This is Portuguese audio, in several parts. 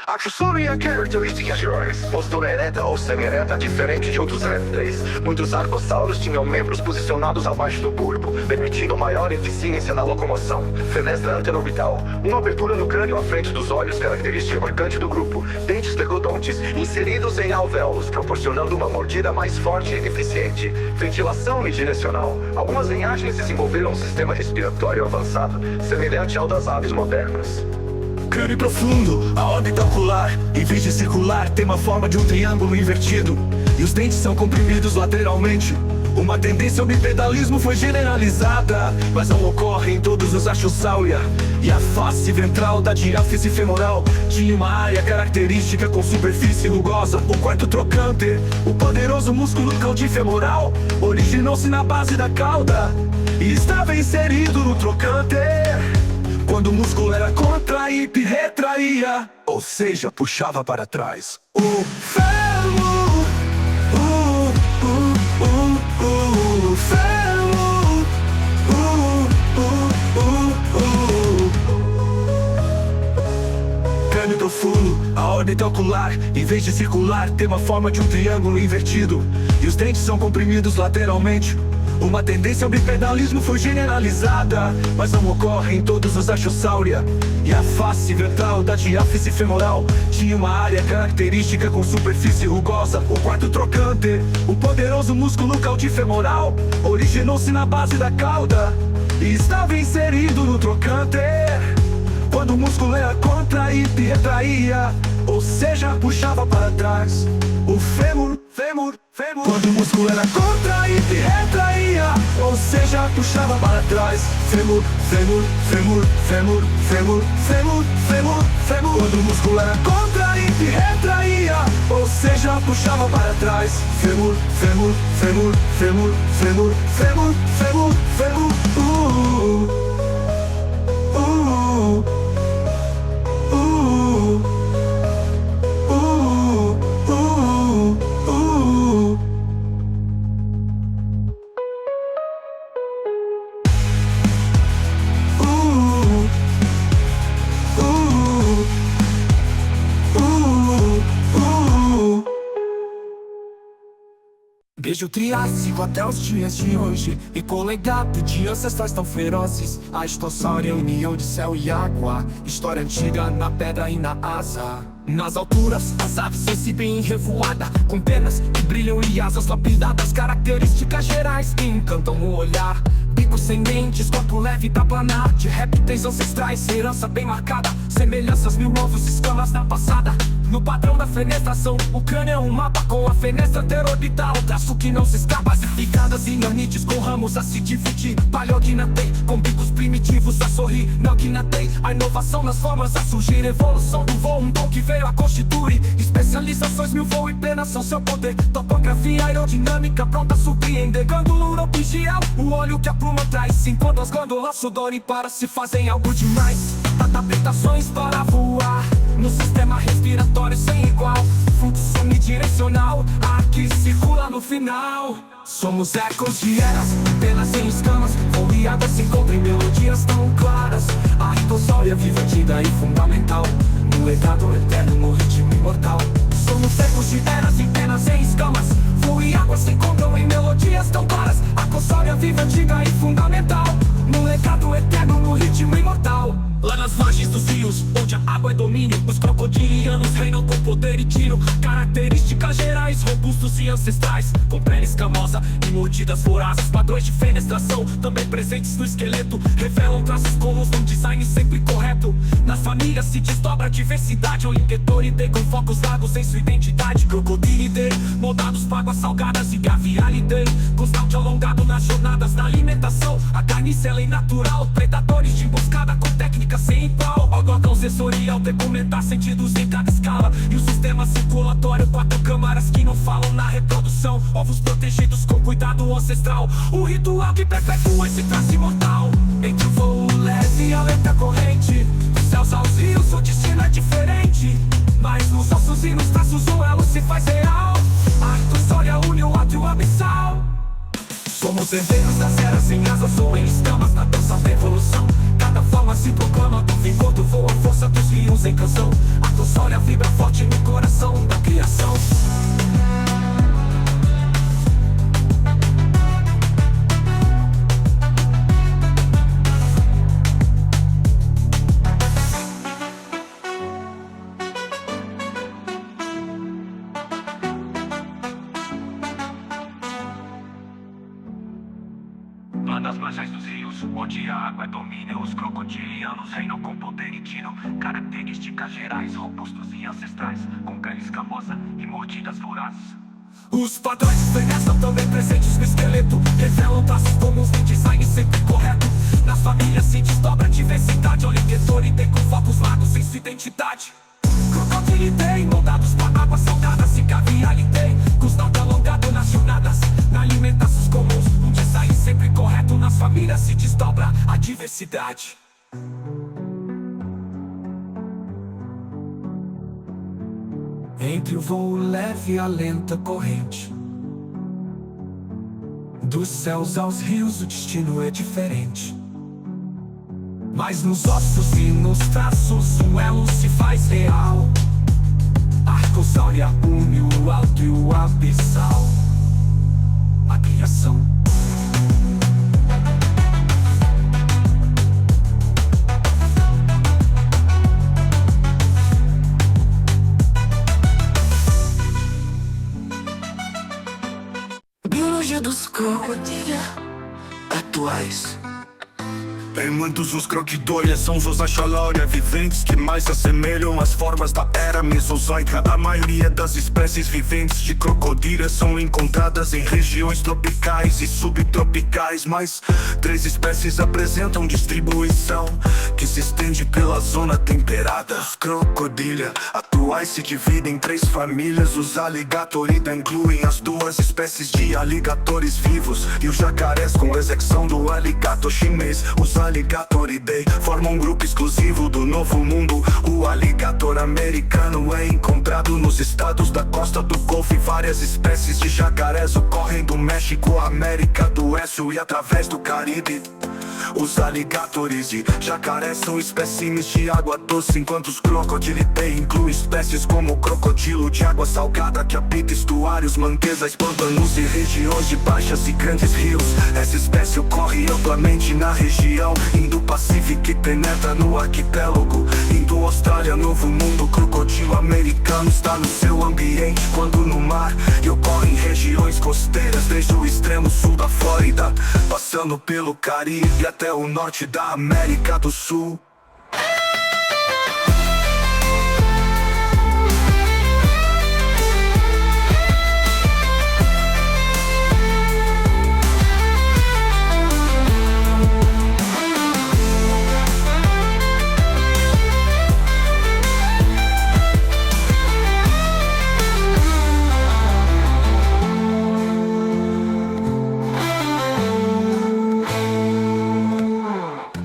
Acessório e características gerais. Postura ereta ou semi-ereta, diferente de outros répteis. Muitos arcossauros tinham membros posicionados abaixo do corpo, permitindo maior eficiência na locomoção. Fenestra anterorbital, uma abertura no crânio à frente dos olhos, característica marcante do grupo. Dentes decodontes, inseridos em alvéolos, proporcionando uma mordida mais forte e eficiente. Ventilação unidirecional. Algumas linhagens desenvolveram um sistema respiratório avançado, semelhante ao das aves modernas. Crânio profundo, a órbita ocular, em vez de circular, tem uma forma de um triângulo invertido. E os dentes são comprimidos lateralmente. Uma tendência ao bipedalismo foi generalizada, mas não ocorre em todos os Archosaurida. E a face ventral da diáfise femoral tinha uma área característica com superfície rugosa. O quarto trocante, o poderoso músculo caudifemoral, originou-se na base da cauda e estava inserido no trocante. Quando o músculo era contraído e retraía, ou seja, puxava para trás. O fêmur, o fêmur, crânio profundo, a órbita ocular, em vez de circular, tem uma forma de um triângulo invertido. E os dentes são comprimidos lateralmente. Uma tendência ao bipedalismo foi generalizada, mas não ocorre em todos os Archosaurida. E a face ventral da diáfise femoral tinha uma área característica com superfície rugosa. O quarto trocante, o poderoso músculo caudifemoral, originou-se na base da cauda e estava inserido no trocante. Quando o músculo era contraído e retraía, ou seja, puxava para trás. O fêmur. Quando o músculo era contraído e retraía, ou seja, puxava para trás. Fêmur. Quando o músculo era contraído e retraía, ou seja, puxava para trás. Fêmur. Desde o Triássico até os dias de hoje, e com o legado de ancestrais tão ferozes, a Estossauro é a união de céu e água, história antiga na pedra e na asa. Nas alturas, as aves se exibem em revoada, com penas que brilham e asas lapidadas, características gerais que encantam o olhar. Bico sem dentes, corpo leve da planar, de répteis ancestrais, herança bem marcada, semelhanças mil ovos, escamas da passada. No padrão da fenestração, o crânio é um mapa com a fenestra anterorbital, traço que não se escapa, basificadas e nanites com ramos a se dividir. Paleognatei, com bicos primitivos a sorrir. Neognatei, a inovação nas formas a surgir. Evolução do voo, um dom que veio a constituir. Especializações mil voo e penas são seu poder. Topografia aerodinâmica pronta a surpreender. Gândula uropigial, o óleo que a pluma traz. Enquanto as glândulas sudorem para se fazem algo demais. Adaptações para voar no sistema respiratório sem igual. Fluxo unidirecional, ar que circula no final. Somos ecos de eras, penas em escamas, foliadas se encontram em melodias tão claras. A Archosaurida viva e fundamental, no legado eterno, no ritmo imortal. Somos ecos de eras em penas em escamas, fogo e água se encontram em melodias tão claras. A Archosaurida viva, antiga e fundamental, no legado eterno, no ritmo imortal. Lá nas margens dos rios, onde a água é domínio, os crocodilianos reinam com poder e tiro. Características gerais, robustos e ancestrais, com pele escamosa e mordidas vorazes. Padrões de fenestração, também presentes no esqueleto, revelam traços comuns num design sempre correto. Nas famílias se desdobra a diversidade. Olimpetoridae com focos largos em sua identidade. Crocodilidae, moldados para águas salgadas. E Gavialidae, com snout alongado nas jornadas da alimentação. A carniça é lei natural, predadores de emboscada com técnica sem igual. Órgão sensorial, documentar sentidos em cada escala. E o sistema circulatório, 4 câmaras que não falam na reprodução. Ovos protegidos com cuidado ancestral, o ritual que perpetua esse traço imortal. Entre o voo leve e a lenta corrente, dos céus aos rios o destino é diferente. Mas nos ossos e nos traços o elo se faz real. A Archosaurida une o alto e o abissal. Somos herdeiros das eras em asas ou em escamas, na dança da evolução. Cada forma se proclama do vigor do voo, a força dos rios em canção. A Archosaurida vibra margens dos rios, onde a água domina. Os crocodilianos reinam com poder e tiram características gerais, robustos e ancestrais, com pele escamosa e mordidas vorazes. Os padrões de diferença estão também presentes no esqueleto, revelam traços comuns de design sempre correto. Nas famílias se desdobra a diversidade, Oligetoridei com focos largos em sua identidade. Crocodilidae, moldados pra águas salgadas, e Gavialidae, custódia alongado nas jornadas, na alimentações comuns, um design sempre correto. Nas famílias se desdobra a diversidade. Entre o voo leve e a lenta corrente, dos céus aos rios o destino é diferente. Mas nos ossos e nos traços um elo se faz real. Arcosauria une o alto e o abissal. A criação. Biologia dos crocodilos atuais. Em muitos os crocodilianos são os achalaria viventes que mais se assemelham às formas da era mesozoica. A maioria das espécies viventes de crocodilia são encontradas em regiões tropicais e subtropicais, mas 3 espécies apresentam distribuição que se estende pela zona temperada. Os crocodilia atuais se dividem em 3 famílias. Os Alligatoridae incluem as 2 espécies de aligatores vivos e os jacarés, com exceção do aligator chinês. Os Alligatoridae formam um grupo exclusivo do Novo Mundo. O alligator americano é encontrado nos estados da costa do Golfo, e várias espécies de jacarés ocorrem do México à América do Oeste e através do Caribe. Os aligatores e jacarés são espécimes de água doce, enquanto os crocodilidae incluem espécies como o crocodilo de água salgada, que habita estuários, manguezais, pântanos e regiões de baixas e grandes rios. Essa espécie ocorre amplamente na região Indo-Pacífica e penetra no arquipélago Indo-Austrália, Novo Mundo. O crocodilo americano está no seu ambiente quando no mar, e ocorre em regiões costeiras, desde o extremo sul da Flórida, passando pelo Caribe até o norte da América do Sul.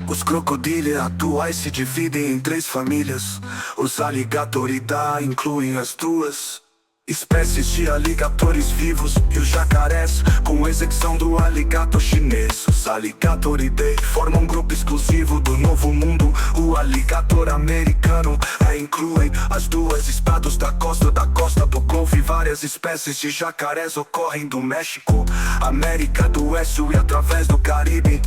Os crocodilia atuais se dividem em 3 famílias. Os Alligatoridae incluem as 2 espécies de aligatores vivos e os jacarés, com exceção do aligator chinês. Os Alligatoridae formam um grupo exclusivo do Novo Mundo. O alligator americano inclui as 2 estados da costa do Golfo, e várias espécies de jacarés ocorrem do México, América do Oeste e através do Caribe.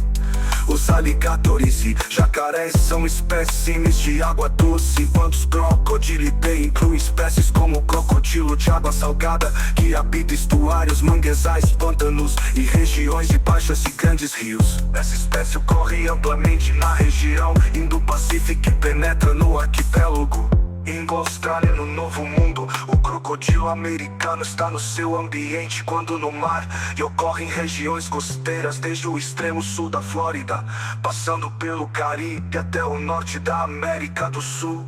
Os aligatores e jacarés são espécimes de água doce, enquanto os crocodilidae incluem espécies como o crocodilo de água salgada, que habita estuários, manguezais, pântanos e regiões de baixas e grandes rios. Essa espécie ocorre amplamente na região Indo-Pacífica e penetra no arquipélago Indo-Austrália, no Novo Mundo. O crocodilo americano está no seu ambiente quando no mar, e ocorre em regiões costeiras, desde o extremo sul da Flórida, passando pelo Caribe até o norte da América do Sul.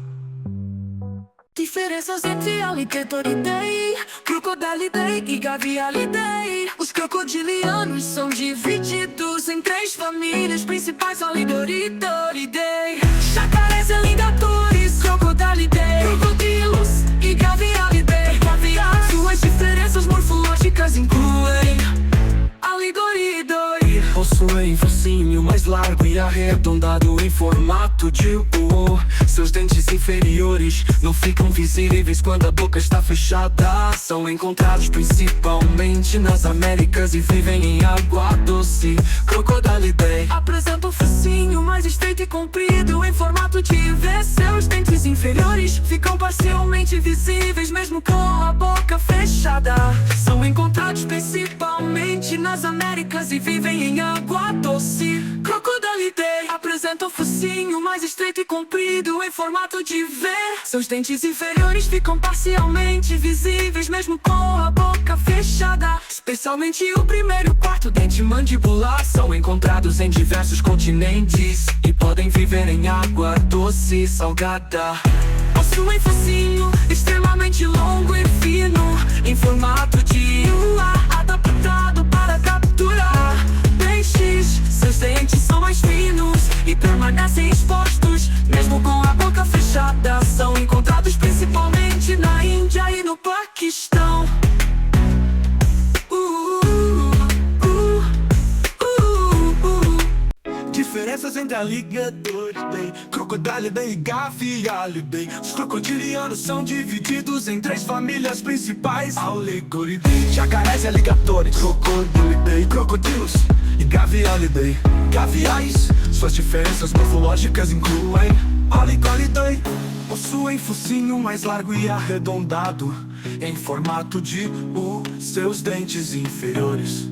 Diferenças entre Alligatoridae, Crocodilidae e Gavialidae. Os crocodilianos são divididos em 3 famílias principais: Alligatoridae, jacarés, alligatores, Crocodilidae, crocodilos e Gavialidae. Suas diferenças morfológicas incluem Alligatoridae possuem focinho mais largo e arredondado em formato de U. Seus dentes inferiores não ficam visíveis quando a boca está fechada. São encontrados principalmente nas Américas e vivem em água doce. Crocodilidae apresentam focinho mais estreito e comprido em formato de V. Seus dentes inferiores ficam parcialmente visíveis mesmo com a boca fechada. São encontrados principalmente nas nas Américas e vivem em água doce. Crocodilidae apresenta o focinho mais estreito e comprido em formato de V. Seus dentes inferiores ficam parcialmente visíveis mesmo com a boca fechada. Especialmente o primeiro e o quarto dente mandibular são encontrados em diversos continentes e podem viver em água doce e salgada. Possuem focinho extremamente longo e fino em formato de U, adaptado para capturar peixes. Seus dentes são mais finos e permanecem expostos mesmo com a boca fechada. São encontrados principalmente na Índia e no Paquistão. Diferenças entre Alligatoridae, Crocodilidae e Gavialidae. Os crocodilianos são divididos em 3 famílias principais: Alligoridae, jacarés e alligatores, Crocodilidae, crocodilos e Gavialidae, gaviais. Suas diferenças morfológicas incluem: Alligoridae possuem focinho mais largo e arredondado em formato de U. Seus dentes inferiores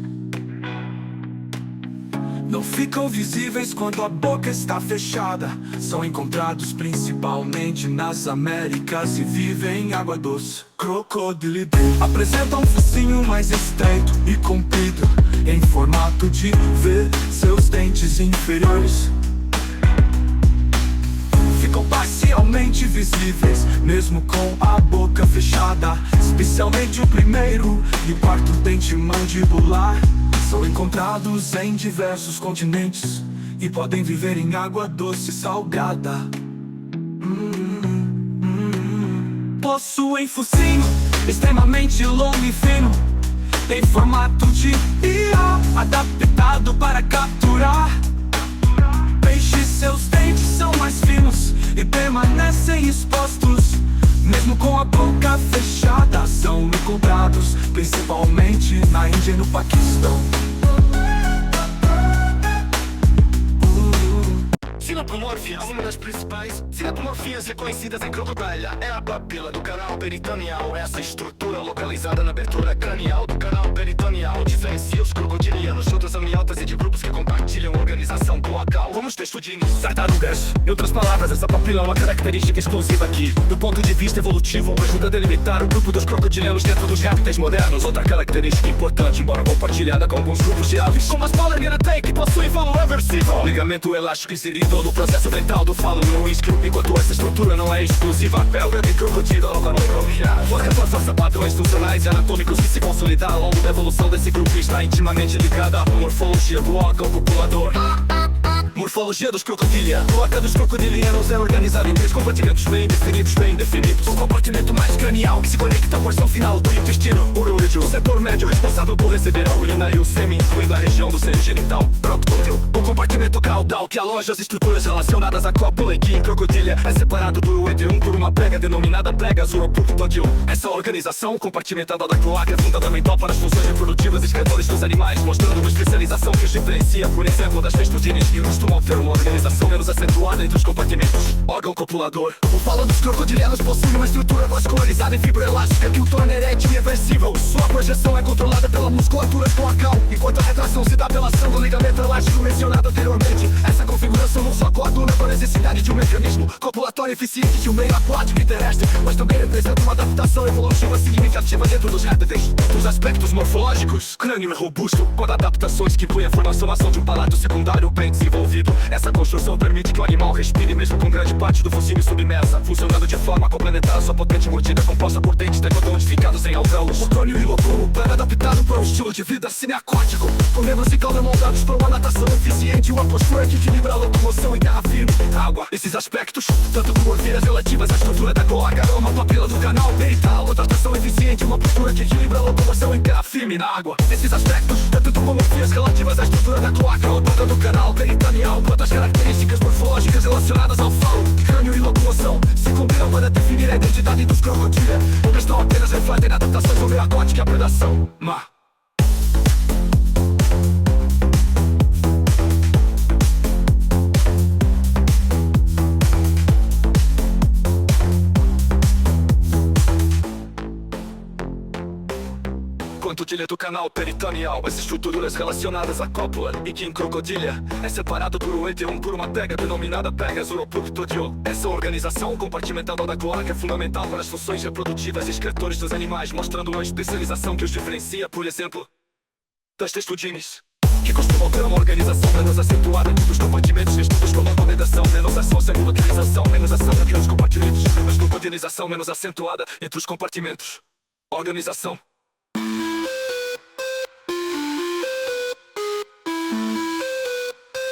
não ficam visíveis quando a boca está fechada. São encontrados principalmente nas Américas e vivem em água doce. Crocodilidae apresentam um focinho mais estreito e comprido em formato de V. Seus dentes inferiores ficam parcialmente visíveis mesmo com a boca fechada. Especialmente o primeiro e o quarto dente mandibular são encontrados em diversos continentes e podem viver em água doce e salgada. Possuem focinho extremamente longo e fino em formato de IA, adaptado para capturar peixes. Seus dentes são mais finos e permanecem expostos mesmo com a boca fechada. São encontrados principalmente na Índia e no Paquistão. Sinapomorfias, uma das principais sinapomorfias reconhecidas em Crocodile é a papila do canal peritoneal. Essa estrutura localizada na abertura cranial do canal peritoneal diferencia os crocodilianos de outras amniotas e de grupos que compartilham organização cloacal, como os textudines, tartarugas. Em outras palavras, essa papila é uma característica exclusiva que, do ponto de vista evolutivo, ajuda a delimitar o grupo dos crocodilianos dentro dos répteis modernos. Outra característica importante, embora compartilhada com alguns grupos de aves, como as Polyneurae, que possuem vão reversível, ligamento elástico inserido no processo dental do falo no isquio. Enquanto essa estrutura não é exclusiva, é o grande crocodilo. Por reforçar padrões funcionais e anatômicos que se consolidam ao longo da evolução desse grupo, está intimamente ligada à morfologia do órgão copulador. Morfologia dos crocodilia. A cloaca dos crocodilianos é organizada em 3 compartimentos bem definidos. O compartimento mais cranial, que se conecta à porção final do intestino uróide. O setor médio responsável por receber a urina e o sêmen, incluindo a região do sêmen genital proctótil. O compartimento caudal, que aloja as estruturas relacionadas à cópula e que em crocodilia é separado do ureter por uma prega denominada prega uropunctodil. Essa organização compartimentada da cloaca é fundamental para as funções reprodutivas excretórias dos animais, mostrando uma especialização que os diferencia, por exemplo, das textudines, que costumam ter uma organização menos acentuada entre os compartimentos. Órgão copulador. O falo dos crocodilianos possui uma estrutura vascularizada em fibra elástica que o torna erétil e reversível. Sua projeção é controlada pela musculatura cloacal, enquanto a retração se dá pela ação do ligamento elástico mencionado anteriormente. Essa configuração não só coaduna com a necessidade de um mecanismo copulatório eficiente de um meio aquático e terrestre, mas também representa uma adaptação evolutiva significativa dentro dos répteis. Dos aspectos morfológicos, crânio é robusto, com adaptações que incluem a formação de um palato secundário bem desenvolvido. Essa construção permite que o animal respire mesmo com grande parte do focinho submersa, funcionando de forma a complementar sua potente mordida composta por dentes decodontificados em alvéolos. O crânio iloculo é adaptado para um estilo de vida semiaquático, com membros e cauda moldados para uma natação eficiente e uma postura que equilibra a locomoção em terra firme. Água. Esses aspectos, tanto como morfias relativas à estrutura da cloaca, uma papila do canal perital, outra tração eficiente, uma postura que equilibra a locomoção em terra firme na água. Esses aspectos, tanto como morfias relativas à estrutura da cloaca, outra do canal peritoneal, quanto as características morfológicas relacionadas ao falo, crânio e locomoção, se combinam para definir a identidade dos crocodilia. Outras não apenas refletem a adaptação sobre a aquática e a predação. enquanto direto canal peritoneal. As estruturas relacionadas à cópula e que em crocodilha é separado por um ente por uma pega denominada pegas uropuctodio. Essa organização compartimental da cloaca é fundamental para as funções reprodutivas e excretores dos animais, mostrando uma especialização que os diferencia, por exemplo, das testudines, que costumam ter uma organização menos acentuada entre os compartimentos, estudos como a comedação, menos ação, segundo utilização, menos ação entre os compartimentos, mas crocodilização menos acentuada entre os compartimentos. Organização.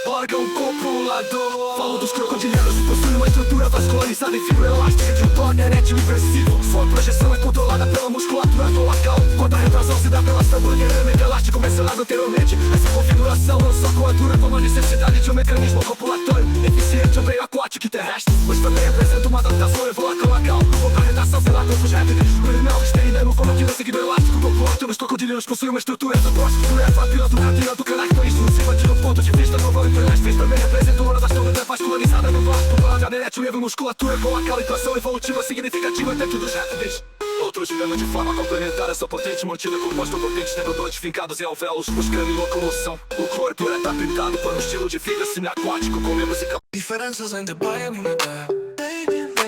Órgão copulador. Falo dos crocodilianos, possuem uma estrutura vascularizada e fibroelástica de um torno erétil inversível. Sua projeção é controlada pela musculatura cloacal, quando a retração se dá pela elástico elástico mencionado anteriormente. Essa configuração não só coaduna como a necessidade de um mecanismo copulatório eficiente no meio aquático e terrestre, mas também representa uma adaptação cloacal, como a redação pela corpos répteis. O urinal externo como aquilo seguido elástico copulatório. Os crocodilianos possuem uma estrutura do característico em cima de um ponto de vista novo. Fez também representa uma das torres vascularizada no vasto plano erétil e musculatura com a calibração evolutiva significativa dentro dos répteis. Outros digamos de forma complementar essa potente mordida composta por dentes tendodontes fincados em alvéolos, buscando locomoção. O corpo é tapetado por um estilo de vida semi-aquático com membros e Diferenças entre biomimida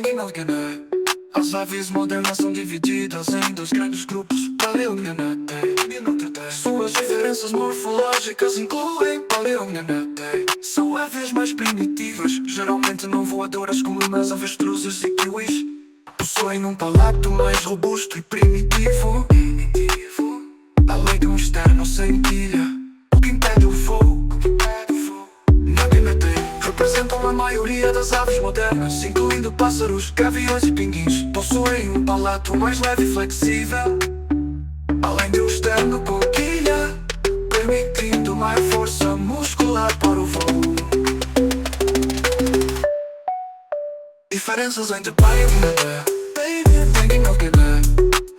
e Algené. As aves modernas são divididas em dois grandes grupos, Paleognenae e Minotedae. Suas diferenças morfológicas incluem Paleognenae. São aves mais primitivas, geralmente não voadoras como as avestruzes e kiwis. Possuem um palato mais robusto e primitivo. Alegam externo sem quilha, o que impede o voo. Representam a maioria das aves modernas, incluindo pássaros, gaviões e pinguins. Possuem um palato mais leve e flexível, além de um externo com quilha, permitindo maior força muscular para o voo. Diferenças entre Paleognenae e Algené.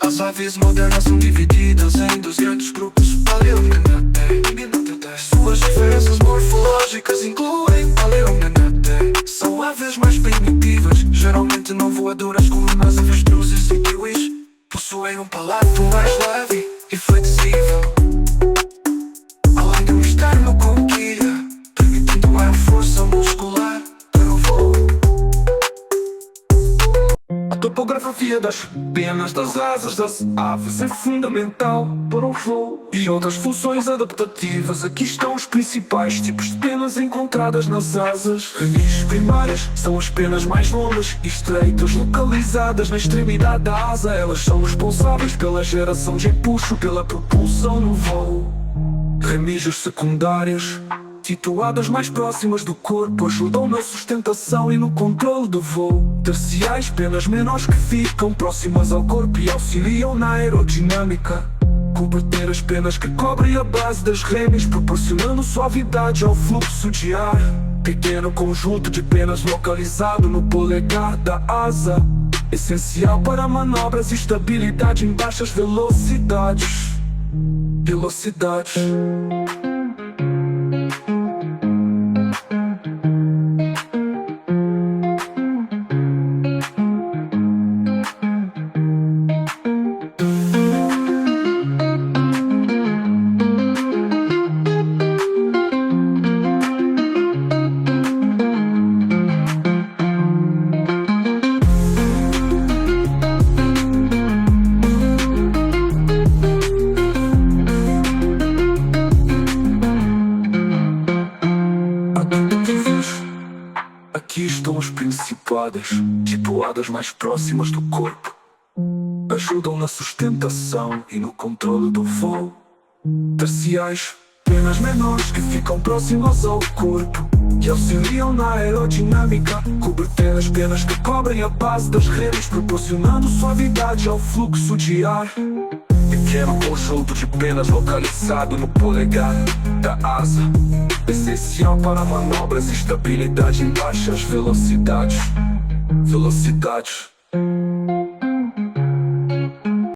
As aves modernas são divididas em dois grandes grupos, Paleognenae e Minotedae. Suas diferenças morfológicas incluem Paleognenae. São aves mais primitivas, geralmente não voadoras como as avestruzes e kiwis. Possuem um palato mais leve e flexível, além de um externo com quilha, permitindo maior força muscular para o voo. A topografia das penas das asas das aves é fundamental para o voo e outras funções adaptativas. Aqui estão os principais tipos de penas encontradas nas asas. Ranis primárias são as penas mais longas e estreitas, localizadas na extremidade da asa. Elas são responsáveis pela geração de empuxo, pela propulsão no voo. Ramígeas secundárias, situadas mais próximas do corpo, ajudam na sustentação e no controle do voo. Terciais, penas menores que ficam próximas ao corpo e auxiliam na aerodinâmica. Converter as penas que cobrem a base das remes, proporcionando suavidade ao fluxo de ar. Pequeno conjunto de penas localizado no polegar da asa, essencial para manobras e estabilidade em baixas velocidades. Aqui estão as principadas, situadas mais próximas do corpo. Ajudam na sustentação e no controle do voo. Terciais, penas menores que ficam próximas ao corpo e auxiliam na aerodinâmica. Converter as penas que cobrem a base das redes, proporcionando suavidade ao fluxo de ar. Pequeno conjunto de penas localizado no polegar da asa, essencial para manobras e estabilidade em baixas velocidades.